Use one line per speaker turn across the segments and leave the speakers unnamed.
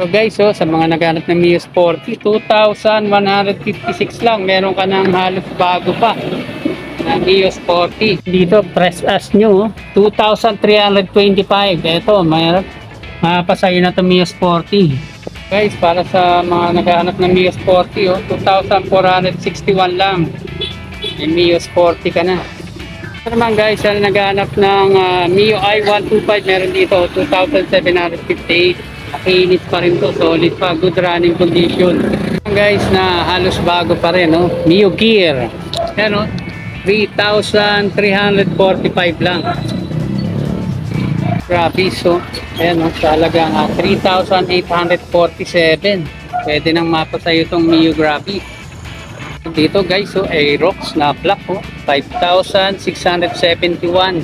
So guys, sa mga naghanap ng Mio Sporty, 2,156 lang. Meron ka ng halos bago pa na Mio Sporty. Dito, press as new, 2,325. Ito, mayroon. Mapasayo na ito Mio Sporty. Guys, para sa mga naghanap ng Mio Sporty, 2,461 lang. May Mio Sporty ka na. Ito naman guys, na naghanap ng Mio i125, meron dito, 2,758. Makinis pa rin to, solid pa, good running condition guys, na halos bago pa rin, Mio Gear, ano, 3,345 lang. Grabe, so ayan, talagang 3,847. Pwede nang mapasayo itong Mio Grabe. Dito guys, Aerox na black, 5,671.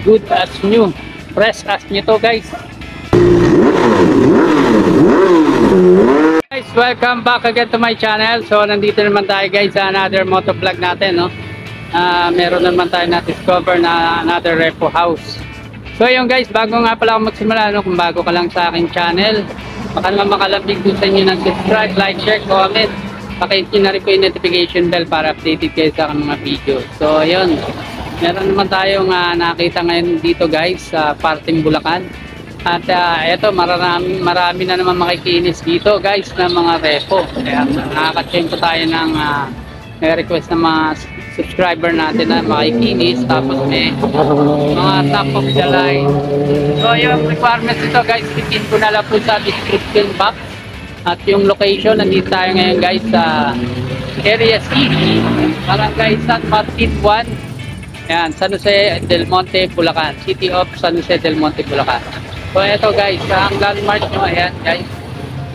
Good as new, fresh as new to guys. Guys, welcome back again to my channel. So nandito naman tayo guys sa another motovlog natin, meron naman tayo na-discover na another repo house. So yun guys, bago nga pala ako magsimula, kung bago ka lang sa aking channel, baka naman makalambing po sa inyo ng subscribe, like, share, comment. Pakihit nyo na rin po yung notification bell para updated kayo sa aking mga video. So yun, meron naman tayong nakita ngayon dito guys sa parting Bulacan. At eto, marami na naman makikinis dito guys na mga repo. Kaya nakaka-change tayo ng request ng mga subscriber natin na makikinis. Tapos may mga top of the line. So yung requirements ito guys, titin ko na lang po sa description box. At yung location, nandito tayo ngayon guys sa Area C, Barangay San Martin 1. Yan, San Jose del Monte, Bulacan. City of San Jose del Monte, Bulacan. So ito guys, ang landmark nyo, ayan guys,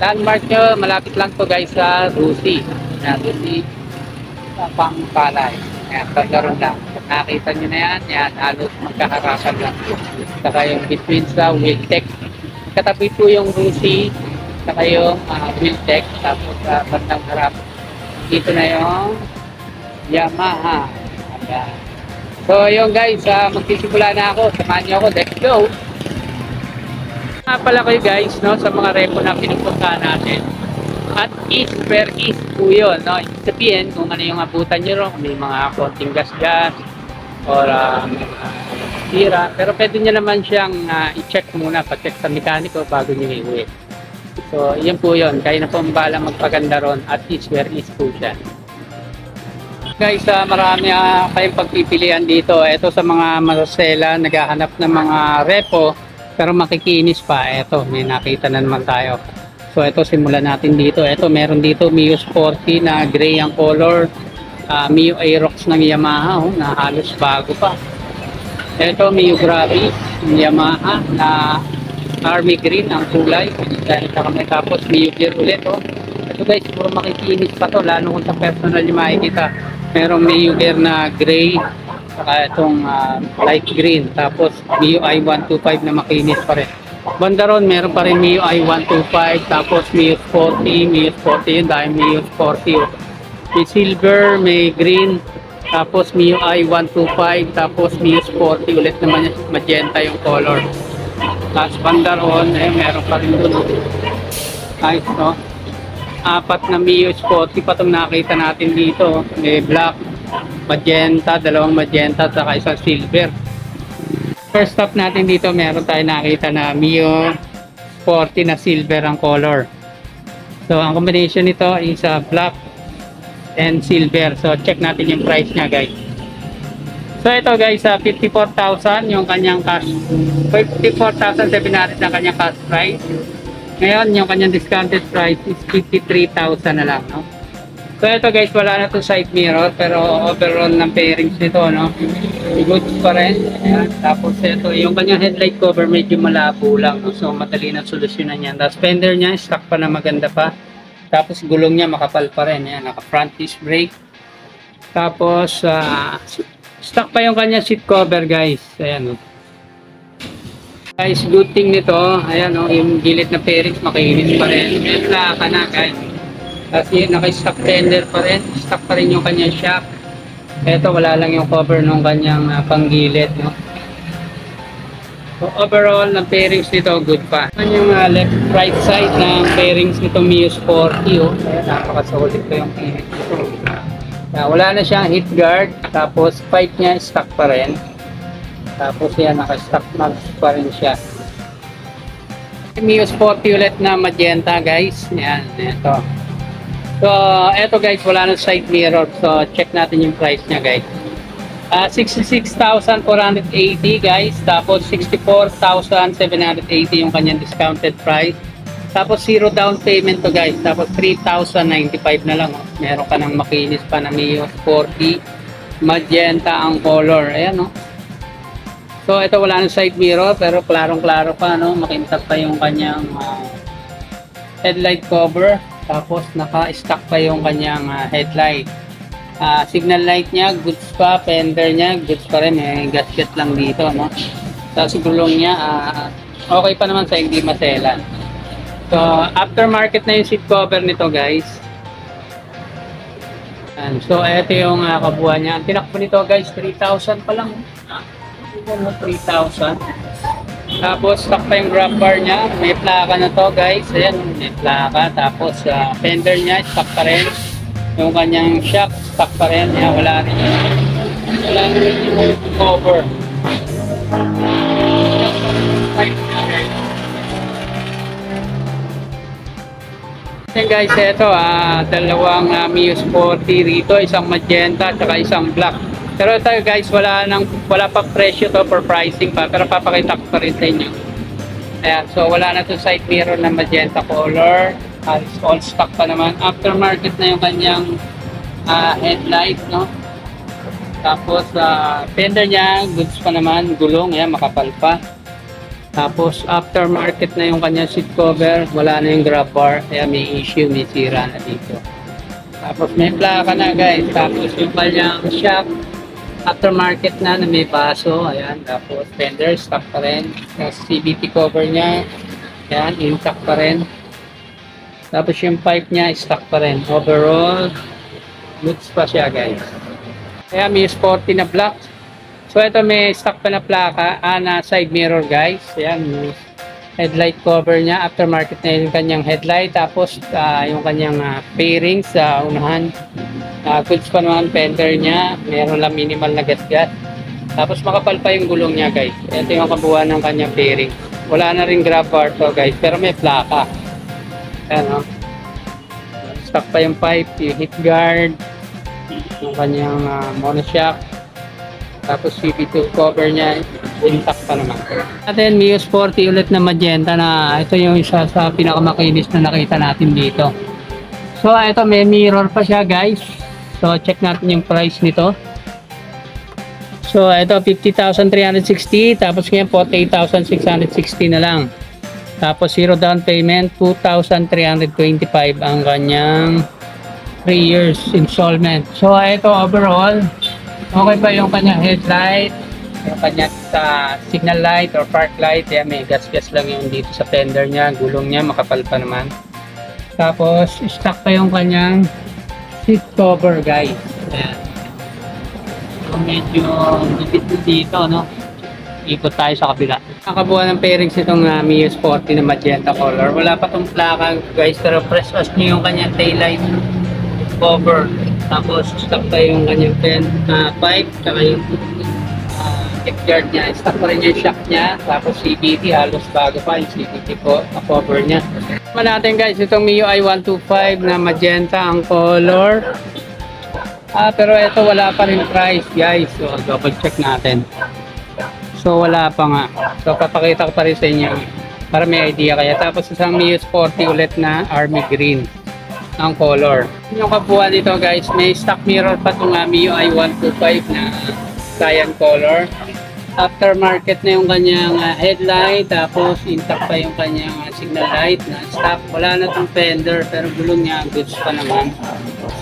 landmark nyo, malapit lang to guys sa Rusi. Ayan, Rusi sa Pangpalay. Ayan, pagkaroon lang. Nakita nyo na yan, yan, halos magkaharapan lang. Saka yung between sa Wiltec. Katabi po yung Rusi, saka yung Wiltec, tapos bandang harap. Dito na yung Yamaha. Ayan. So yun guys, magsisimula na ako, samahan nyo ako, let's go! Pala kayo guys, sa mga repo na pinupuntahan natin. At east per east po yun, sabihin kung ano yung abutan nyo ron, kung may mga konting gas-gas or tira. Pero pwede nyo naman siyang i-check muna, pa-check sa mekaniko bago nyo iuwi. So yun po yun, kaya na po mbala magpaganda ron at east per east po siya. Guys, marami kayong pagpipilian dito. Ito sa mga masasela, naghahanap ng mga repo pero makikinis pa. Ito, may nakita na naman tayo. So ito, simulan natin dito. Ito, meron dito Mio Sporty na gray ang color, Mio Aerox ng Yamaha, na halos bago pa. Ito, Mio Grabe Yamaha na army green ang kulay. Tapos Mio Gear ulit. Ito guys, puro makikinis pa to, lalo kung sa personal yung makikita. Merong Mio Gear na gray, saka itong light green, tapos Mio i125 na makinis pa rin. Banda ron, meron pa rin Mio i125, tapos Mio Sporty yun dahil Mio Sporty. May silver, may green, tapos Mio i125, tapos Mio Sporty ulit naman, magenta yung color. Tapos banda ron, meron pa rin dun. Nice, no? Apat na Mio Sporty pa itong nakita natin dito. May black, magenta, dalawang magenta, saka isang silver. First stop natin dito, meron tayo nakita na Mio Sporty na silver ang color. So ang combination nito is black and silver. So check natin yung price niya guys. So ito guys, 54,000 yung kanyang cash, 54,700 ang kanyang cash price. Ngayon yung kanyang discounted price is 53,000 na lang, So ito guys, wala na to side mirror, pero overall ng pairings nito, good pa rin. Ayan. Tapos ito, yung kanyang headlight cover medyo malabo lang, so madali na solusyonan yan. Tapos fender niya, stock pa na maganda pa. Tapos gulong niya makapal pa rin, ayan, naka front disc brake. Tapos stock pa yung kanyang seat cover guys, ayan. Guys, good thing nito, ayan, yung gilid na pairings makinis pa rin. May plaka na guys. Kasi naka-stock fender pa rin, stock pa rin yung kanyang shock. Ito wala lang yung cover ng kanyang panggilid, So overall, ng pairings nito, good pa. Yan yung left right side ng pairings nito Mio Sporty. Oh. Ayan, napakasolid ko yung pairings nito. Wala na siyang heat guard, tapos pipe niya stock pa rin. Tapos yan, naka-stock mags pa rin siya. Mio Sporty ulit na magenta guys. Yan, ito. So, eto guys, wala na side mirror. So, check natin yung price niya guys. 66,480 guys. Tapos, 64,780 yung kanyang discounted price. Tapos, 0 down payment to guys. Tapos, 3,095 na lang. Oh. Meron ka ng makinis pa na Mio Sporty. Magenta ang color. Ayan, no? So, ito wala na side mirror. Pero, klarong-klaro pa, no? Makintab pa yung kanyang headlight cover. Tapos naka-stock pa yung kanyang headlight. Signal light niya, goods pa. Fender niya, goods pa rin. May gasket lang dito, no? Tapos gulong niya, okay pa naman sa hindi maselan. So, aftermarket na yung seat cover nito, guys. So, ito yung kabuuan niya. Ang tinakbo nito, guys, 3,000 pa lang. 3,000. Tapos, stock pa yung grab bar niya. May plaka na to guys. Ayan, may plaka. Tapos, fender niya, stock pa rin. Yung kanyang shock, stock pa rin. Ayan, wala rin yung cover. Ayan guys, ito, dalawang Mio Sporty rito. Isang magenta at isang black. Pero ito guys, wala pa presyo to for pricing pa, pero papakita ko pa rin sa inyo. Ayan, so wala na to side mirror na magenta color. All stock pa naman. Aftermarket na yung kanyang headlight, no? Tapos fender niya, goods pa naman, gulong, ayan, makapal pa. Tapos aftermarket na yung kanyang seat cover, wala na yung grab bar, ayan, may issue, may sira na dito. Tapos may plaka na guys, tapos yung kanyang shock, aftermarket na may baso, ayan, tapos fender, stock pa rin. Tapos CVT cover niya, ayan, intact pa rin. Tapos yung pipe niya, stock pa rin. Overall, goods pa siya guys. Ayan, may sporty na black. So ito may stock pa na plaka, na side mirror guys. Ayan, may headlight cover niya, aftermarket na yung kanyang headlight. Tapos yung kanyang pairings sa unahan. Goods pa naman, fender niya, meron lang minimal na gasgas. Tapos makapal pa yung gulong niya guys. Ito yung kabuuan ng kanyang fairing. Wala na rin grab bar to guys, pero may plaka. Ayan o. Stock pa yung pipe, yung heat guard, yung kanyang monoshock. Tapos CP2 cover niya, intact pa naman. At then Mio Sporty ulit na magenta na ito yung isa sa pinakamakinis na nakita natin dito. So ito may mirror pa siya guys. So, check natin yung price nito. So, ito 50,360. Tapos ngayon 48,660 na lang. Tapos 0 down payment, 2,325 ang kanyang 3 years installment. So, ito overall, okay pa yung kanyang headlight, yung kanyang signal light or park light. Yan, may gas-gas lang yung dito sa fender niya. Gulong niya, makapal pa naman. Tapos, stock pa yung kanyang seat cover guys. Ayan. So, medyo nipit dito, no? Ikot tayo sa kabila. Nakabuha ng pairings itong Mio Sporty na magenta color. Wala pa tong plaka guys, pero press wash niyo yung kanyang taillight cover. Tapos stock pa yung kanyang pipe, saka yung kickguard niya. Stock pa rin yung shock niya. Tapos CVT, halos bago pa yung CVT cover niya. Natin guys, itong Mio i125 na magenta ang color. Pero ito wala pa rin price guys. So double check natin. So wala pa nga. So papakita ko pa rin sa inyo para may idea kaya. Tapos isang Mio Sporty ulit na army green ang color. Yung kabuuan nito guys, may stock mirror pa itong Mio i125 na cyan color. Aftermarket na yung kanyang headlight, tapos intact pa yung kanyang signal light na stock. Wala na itong fender, pero gulong niya, goods pa naman.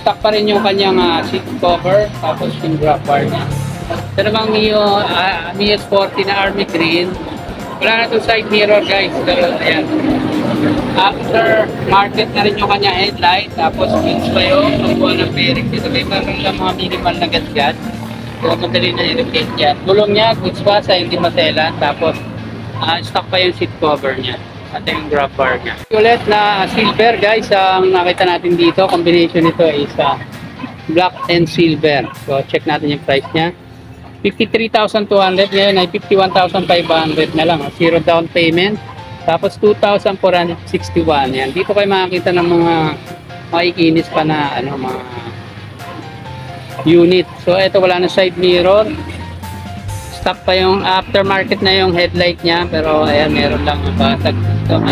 Stock pa rin yung kanyang seat cover, tapos yung grab bar niya. Pero bang Mio Sporty na army green, wala na itong side mirror guys, pero ayan. Aftermarket na rin yung kanyang headlight, tapos goods pa yung kabuuan ng fairing. Dito may parang lang mga minimal na gas-gas. So, madali na i-replace yan. Gulong niya, goods pa sa hindi maselan. Tapos, Stock pa yung seat cover niya at yung grab bar niya. Ulit na silver guys, ang nakita natin dito, combination nito is black and silver. So check natin yung price niya. 53,200, ngayon ay 51,500 na lang. Zero down payment. Tapos 2,461. Yan. Dito kayo makakita ng mga makikinis pa na mga unit. So ito wala na side mirror. Stock pa yung aftermarket na yung headlight niya. Pero ayan, meron lang basag dito.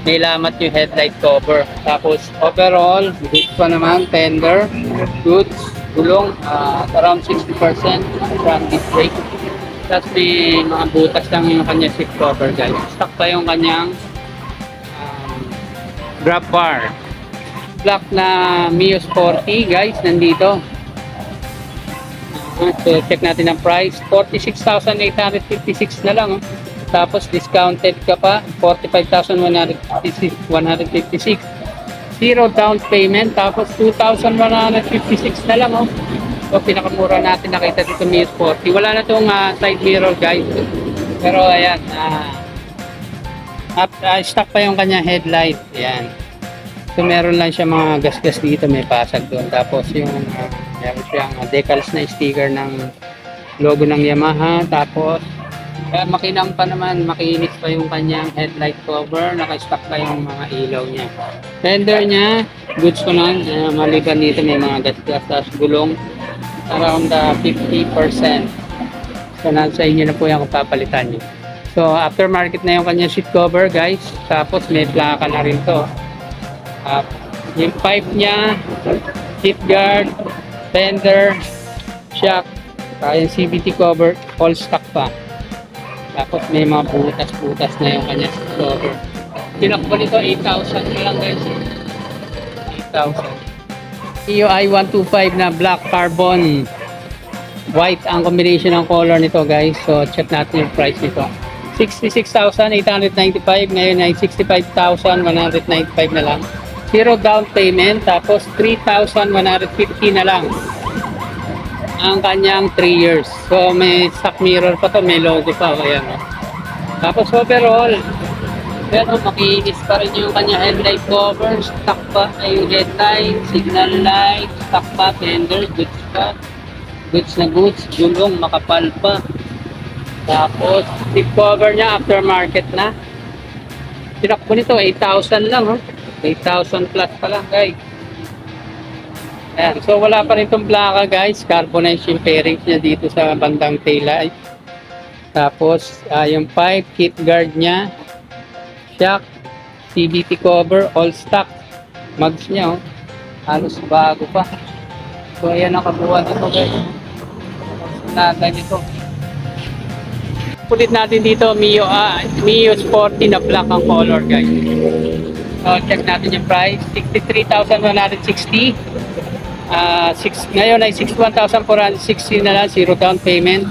May lamat yung headlight cover. Tapos overall, good pa naman. Tender, goods, gulong, around 60% from this brake. Tapos may mga butas lang yung kanya seat cover guys. Stock pa yung kanyang grab bar. Black na Mio Sporty guys, nandito. So check natin ang price. 46,856 na lang. Tapos discounted ka pa. 45,156. Zero down payment. Tapos 2,156 na lang. So pinakamura natin nakita dito Mio Sporty. Wala na itong side mirror guys. Pero ayan, stock pa yung kanya headlight. Ayan. So meron lang siya mga gas-gas dito, may pasag doon. Tapos yung meron siyang decals na sticker ng logo ng Yamaha. Tapos makinam pa naman, makinis pa yung kanyang headlight cover. Naka-stock pa yung mga ilaw niya. Fender niya, goods ko na. Maliban dito may mga gas-gas. Tapos gulong around 50%. So nasa inyo na po yung papalitan niyo. So aftermarket na yung kanyang seat cover guys. Tapos may plaka na rin to. Yung pipe niya, seat guard, fender, shock, yung CVT cover, all stock pa. Tapos may mga butas-butas na yung kanyang seat cover. Tinakbo nito 8,000 lang guys. 8,000. EOI 125 na black carbon white ang combination ng color nito guys. So check natin yung price nito. 66,895, ngayon ay 65,195 na lang. Zero down payment, tapos 3,150 na lang ang kanyang 3 years. So may stock mirror pa to, may logo pa. Ayan, tapos overall, pero makinis pa rin yung kanya headlight cover, stock pa yung headlight, signal light, stock pa, fender, goods pa, goods na goods, gulong, makapal pa. Tapos, seat cover niya, aftermarket na. Tinakbo nito, 8,000 lang, 8,000 plus pa lang, guys. Ayan, so wala pa rin itong plaka, guys. Carbonized yung fairings niya dito sa bandang taillight. Tapos, yung pipe, kit guard niya, shock, CVT cover, all stock. Mags niya, halos bago pa. So, ayan ang kabuuan nito, guys. Nada nito. Pulit natin dito, Mio Sporty na black ang color, guys. So, check natin yung price. 63,160. Ngayon ay 61,460 na lang, zero down payment.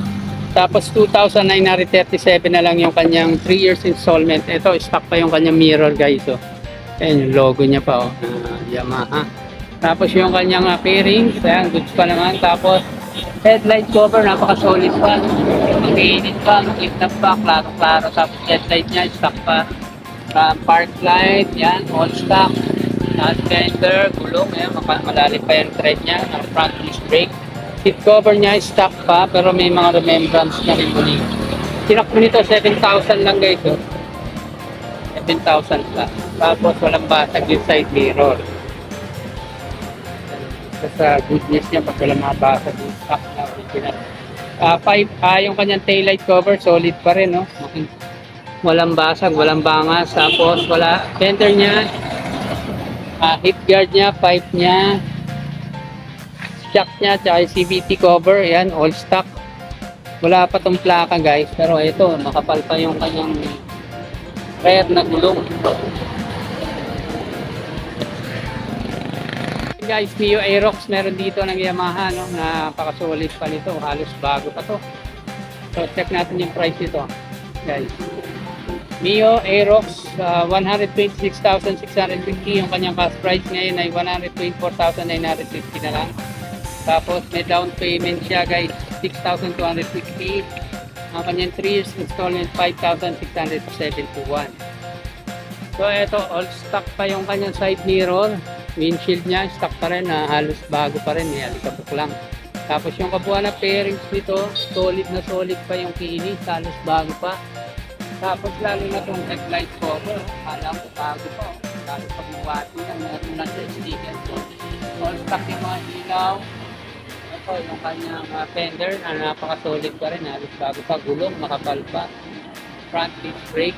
Tapos 2,937 na lang yung kanyang 3 years installment. Ito, stock pa yung kanyang mirror guys. So, ayan yung logo niya pa. Yamaha. Tapos yung kanyang fairings. Ayan, goods pa naman. Tapos headlight cover, napaka-solid pa. Makiinit pa, makitap pa, klaro-klaro. Tapos headlight niya, stock pa. Park light, yan, all stock. Fender, gulong, ayan, malalim pa yung tread niya. Front disc brake. Seat cover niya, stock pa, pero may mga remembrance na rin muli. Tinakbo nito, 7,000 lang guys. 7,000 pa. Tapos walang basag yung side mirror. Sa goodness niya, pag walang mga basag yung stock na original. Yung kanyang taillight cover, solid pa rin. No? Walang basag, walang bangas. Tapos wala, fender niya, hip guard niya, pipe niya, shock niya, tsaka yung CVT cover, yan, all stock. Wala pa tong plaka guys, pero ito, makapal pa yung kanyang rear na gulong. Guys, Mio Aerox meron dito ng Yamaha, no? Napaka-solid pa nito, halos bago pa to. So check natin yung price nito guys. Mio Aerox, 126,650 yung kanyang cash price, ngayon ay 124,950 na lang. Tapos may down payment siya guys, 6,250. Ang kanyang 3 years installment, 5,671. So ito, all stock pa yung kanyang side mirror. Windshield niya, stock pa rin, halos bago pa rin, alikabok lang. Tapos yung kabuuan na pairings nito, solid na solid pa yung kinis, halos bago pa. Tapos lalo na itong headlight cover, alam ko bago pa. Lalo pag mawati na, meron na sa sticker. All stock yung mga ilaw. Ito yung kanyang fender, napaka-solid pa rin, halos bago pa. Gulong, makapal pa. Front disc brake.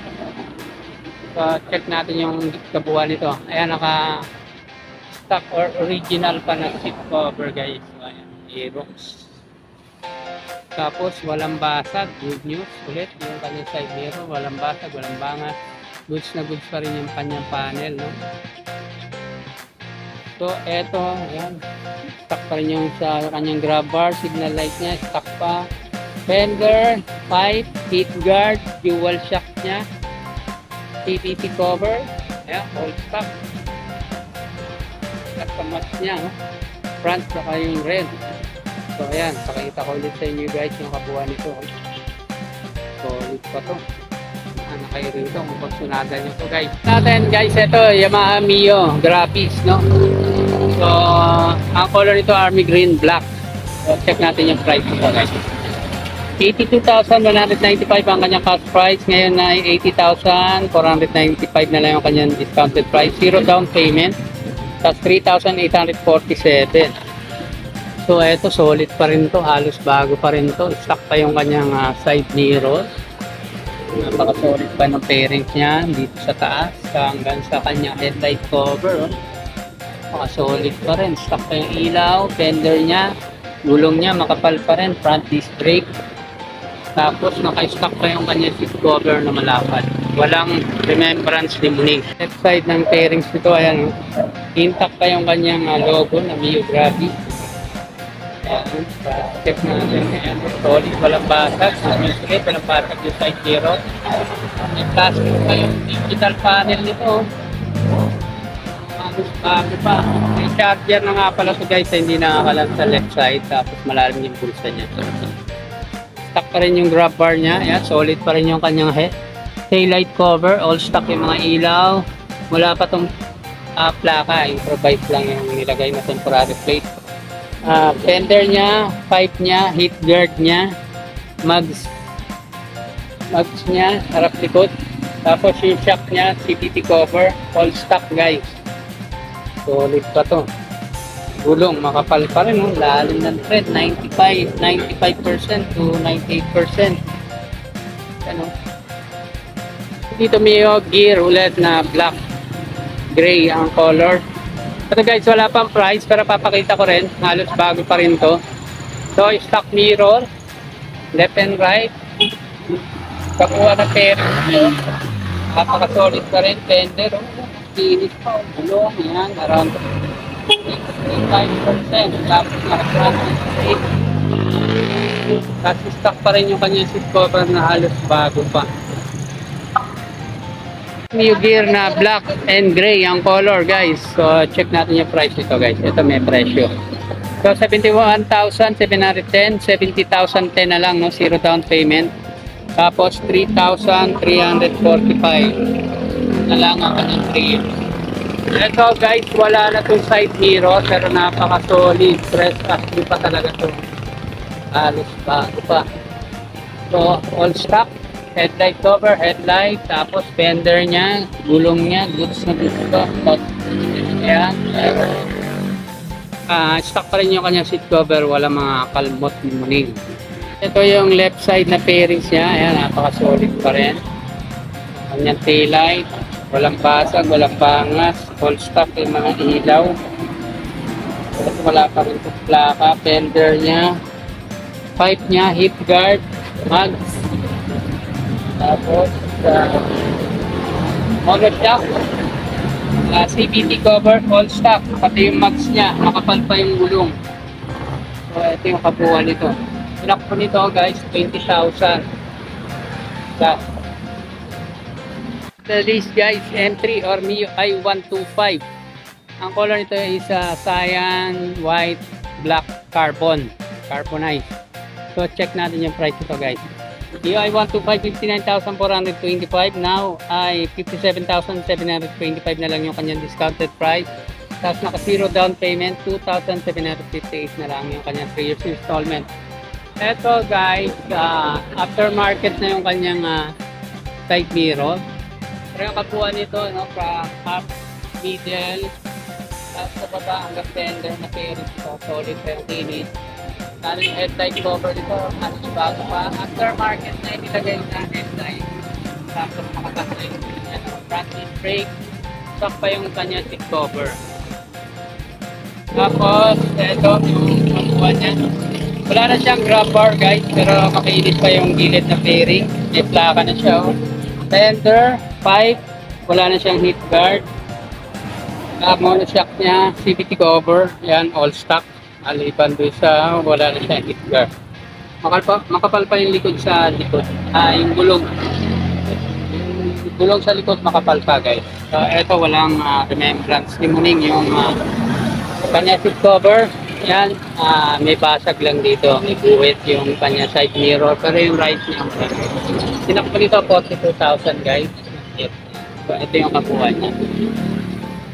So check natin yung kabuuan nito. Ayan, naka-stock or original pa na seat cover guys. So, ayan. Aerox. Tapos walang basag, good news ulit yung kanyang side mirror, walang basag, walang bangas, goods na goods pa rin yung kanyang panel, no? So eto, ayan, stock pa rin yung sa kanyang grab bar, signal light nya, stock pa, fender, pipe, heat guard, dual shock nya, PVC cover, ayan, all stock, at kamas nya, no? Front saka yung red. So ayan, pakita ko ulit sa inyo guys yung kabuuan nito. Solid pa to. Kayo rito kung pagsunadan nyo to guys. Natin guys, ito Yamaha Mio graphics, no? So ang color nito army green black. So check natin yung price nito guys. 82,195 ang kanyang cost price. Ngayon ay 80,495 na lang yung kanyang discounted price. Zero down payment. Tapos 3,847. So eto, solid pa rin to, halos bago pa rin to. Stock pa yung kanyang side mirror. Napaka solid pa ng pairings niya dito sa taas hanggang sa kanyang headlight cover. Napaka solid pa rin. Stock pa yung ilaw, fender niya, gulong niya makapal pa rin, front disc brake. Tapos naka-stock pa yung kanyang seat cover na malapad. Walang remembrance limousine. Left side ng pairings nito, ayan, intact pa yung kanyang logo na Mio graphics. Ayan, check natin. Ayan, solid, walang basag. Usually, walang basag yung side mirror. May plastic pa yung digital panel nito. Bago pa. May charger na nga pala ito guys, hindi nakakalam sa left side. Tapos malalim yung bulsa niya. Stock pa rin yung grab bar niya. Ayan, solid pa rin yung kanyang taillight cover. All stock yung mga ilaw. Wala pa itong plaka. Improvise lang yung nilagay na temporary plate. Fender niya, pipe niya, heat guard niya, mugs niya, harap likod. Tapos yung shock niya, CVT cover, all stock guys. Solid pa to. Gulong, makapal pa rin, no? Lalim ng thread, 95% to 98%. Ano? Dito may gear ulit na black, gray ang color. Ito guys, wala pang price pero papakita ko rin, halos bago pa rin to. So stock mirror, left and right, kakuha na pair, napaka solid pa rin, fender, kinis pa, gulong, yan, around 85%, tapos naka-front seat. Kasi stock pa rin yung kanyang seat cover na halos bago pa. New gear na black and gray ang color guys. So check natin yung price nito guys. Ito may presyo. So 71,710, 70,010 na lang, no? Zero down payment. Tapos 3,345 na lang ang kanyang free. Ito guys, wala na itong side mirror pero napaka solid. Press asli pa talaga ito. Halos bago pa. So all stock. Headlight cover, headlight, tapos fender niya, gulong niya, goods na goods ko. Ayan. Stock pa rin yung kanyang seat cover, wala mga kalmot ni muning. Ito yung left side na pairings niya, ayan, napaka-solid pa rin. Kanyang taillight, walang basag, walang bangas, all stock yung mga ilaw. Wala pa rin itong plaka, fender niya, pipe niya, heat guard, mugs. Tapos monoshock, CVT cover, all stock, pati yung mags niya, makapal pa yung gulong. So ito yung kabuuan nito. Pinakpo nito guys, 20,000. The list guys, M3 or Mio i125. Ang color nito is cyan, white, black, carbonized. So check natin yung price nito guys. UI 125, 59,425. Now ay 57,725 na lang yung kanyang discounted price. Tapos naka zero down payment, 2,758 na lang yung kanyang 3 years installment. Eto guys, aftermarket na yung kanyang side mirror. Pero yung kabuuan nito, no, from up, middle, tapos sa baba hanggang fender na fairing ito, solid pero kinis. Lalo yung headlight cover dito, halos bago pa. Aftermarket na itilagay na headlight. Tapos makakasay yung front disc brake. Stock pa yung kanya seat cover. Tapos, ito yung kabuuan niya. Wala na siyang grab bar guys, pero makinis pa yung gilid na fairing. May plaka na siya. Oh. Fender, pipe, wala na siyang heat guard. Monoshock niya, CVT cover, yan, all stock. Alipan doon sa wala na siyang heat guard. Makapal pa yung likod sa likod. Yung gulong. Yung gulong sa likod makapal pa guys. So, eto walang remembrance. Limuning yung kanya seat cover. Yan, may basag lang dito. May buwit yung kanya side mirror. Pero yung right niya, sinakpo dito 42,000 guys. So, ito yung kabuuan niya.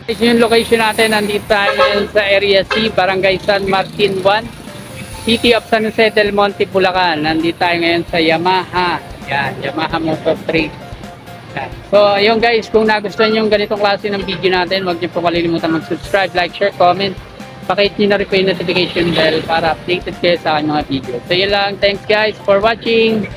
Ito yung location natin. Nandito tayo sa Area C, Barangay San Martin 1, City of San Jose del Monte, Bulacan. Nandito tayo ngayon sa Yamaha. Yan, Yamaha Motor Trade. So, ayun guys, kung nagustuhan nyo yung ganitong klase ng video natin, huwag nyo po kalilimutan mag-subscribe, like, share, comment. Pakihit nyo na rin po yung notification bell para updated kayo sa aking mga video. So, yun lang. Thanks guys for watching.